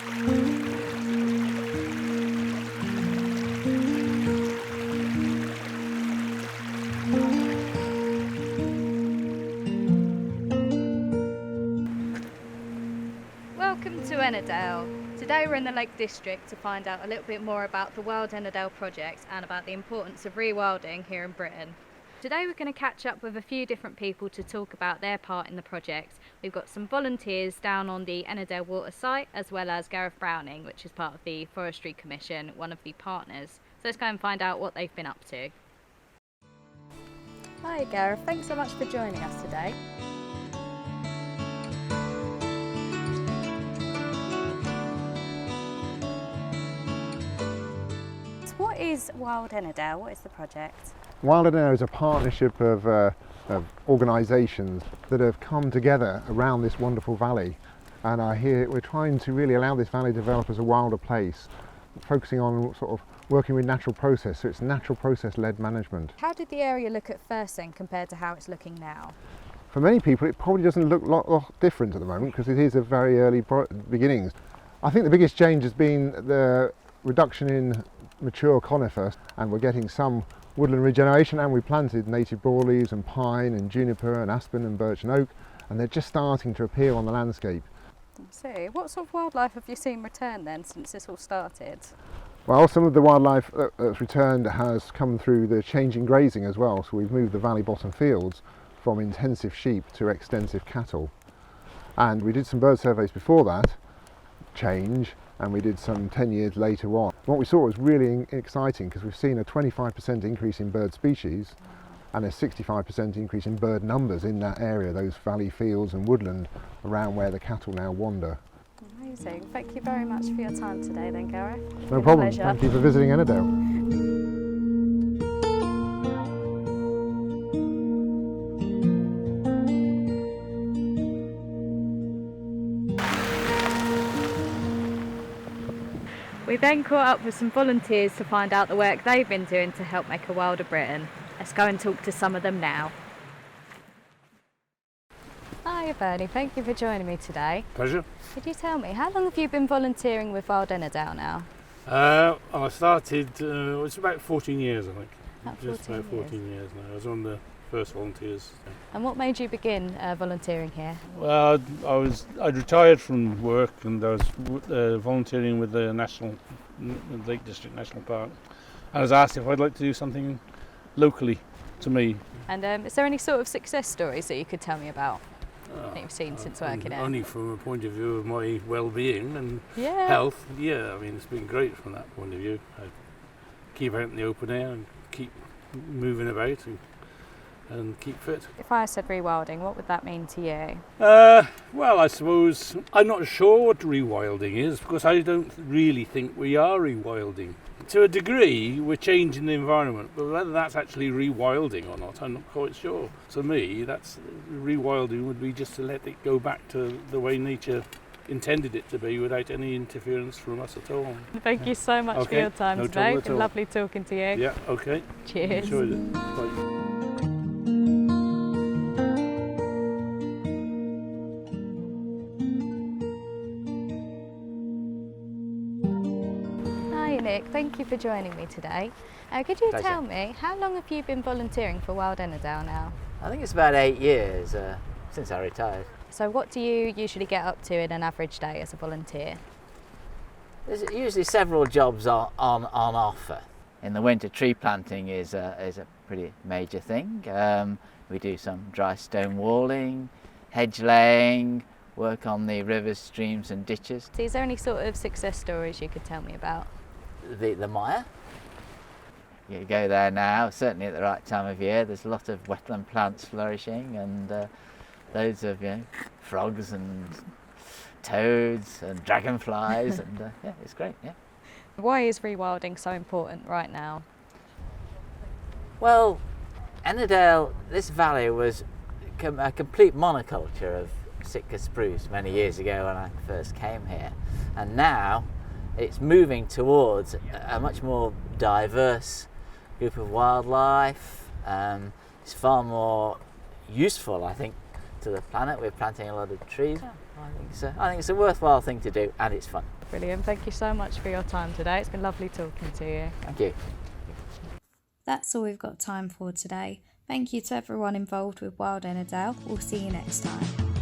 Welcome to Ennerdale. Today we're in the Lake District to find out a little bit more about the Wild Ennerdale project and about the importance of rewilding here in Britain. Today we're going to catch up with a few different people to talk about their part in the project. We've got some volunteers down on the Ennerdale water site, as well as Gareth Browning, which is part of the Forestry Commission, one of the partners. So let's go and find out what they've been up to. Hi Gareth, thanks so much for joining us today. What is Wild Ennerdale? What is the project? Wild Ennerdale is a partnership of organisations that have come together around this wonderful valley, and we're trying to really allow this valley to develop as a wilder place, focusing on sort of working with natural process, so it's natural process led management. How did the area look at first then compared to how it's looking now? For many people it probably doesn't look a lot different at the moment because it is a very early beginnings. I think the biggest change has been the reduction in mature conifers, and we're getting some woodland regeneration, and we planted native broadleaves and pine and juniper and aspen and birch and oak, and they're just starting to appear on the landscape. I see. What sort of wildlife have you seen return then since this all started? Well, some of the wildlife that's returned has come through the changing grazing as well, so we've moved the valley bottom fields from intensive sheep to extensive cattle, and we did some bird surveys before that change, and we did some 10 years later on. What we saw was really exciting because we've seen a 25% increase in bird species and a 65% increase in bird numbers in that area, those valley fields and woodland around where the cattle now wander. Amazing. Thank you very much for your time today then, Gareth. No problem. Thank you for visiting Ennerdale. We then caught up with some volunteers to find out the work they've been doing to help make a wilder Britain. Let's go and talk to some of them now. Hi Bernie, thank you for joining me today. Pleasure. Could you tell me, how long have you been volunteering with Wild Ennerdale now? I started, it's about 14 years I think. Just about 14 years now. I was one of the first volunteers. And what made you begin volunteering here? Well, I'd retired from work and I was volunteering with the Lake District National Park. I was asked if I'd like to do something locally to me. And is there any sort of success stories that you could tell me about that you've seen since working here? Only from a point of view of my well-being and health. Yeah, I mean it's been great from that point of view. I keep out in the open air and keep moving about and keep fit. If I said rewilding, what would that mean to you? Well, I suppose I'm not sure what rewilding is because I don't really think we are rewilding. To a degree, we're changing the environment, but whether that's actually rewilding or not, I'm not quite sure. To me, that's rewilding would be just to let it go back to the way nature intended it to be without any interference from us at all. Thank you so much for your time today. It's been lovely talking to you. Yeah, okay. Cheers. Enjoyed it. Bye. Nick, thank you for joining me today. Could you tell me, how long have you been volunteering for Wild Ennerdale now? I think it's about 8 years since I retired. So what do you usually get up to in an average day as a volunteer? There's usually several jobs on offer. In the winter, tree planting is a pretty major thing. We do some dry stone walling, hedge laying, work on the rivers, streams and ditches. So is there any sort of success stories you could tell me about? The mire. You go there now, certainly at the right time of year. There's a lot of wetland plants flourishing and loads of frogs and toads and dragonflies and yeah, it's great. Yeah. Why is rewilding so important right now? Well, Ennerdale, this valley was a complete monoculture of Sitka spruce many years ago when I first came here, and now it's moving towards a much more diverse group of wildlife. It's far more useful, I think, to the planet. We're planting a lot of trees. I think it's a worthwhile thing to do, and it's fun. Brilliant. Thank you so much for your time today. It's been lovely talking to you. Thank you. That's all we've got time for today. Thank you to everyone involved with Wild Ennerdale. We'll see you next time.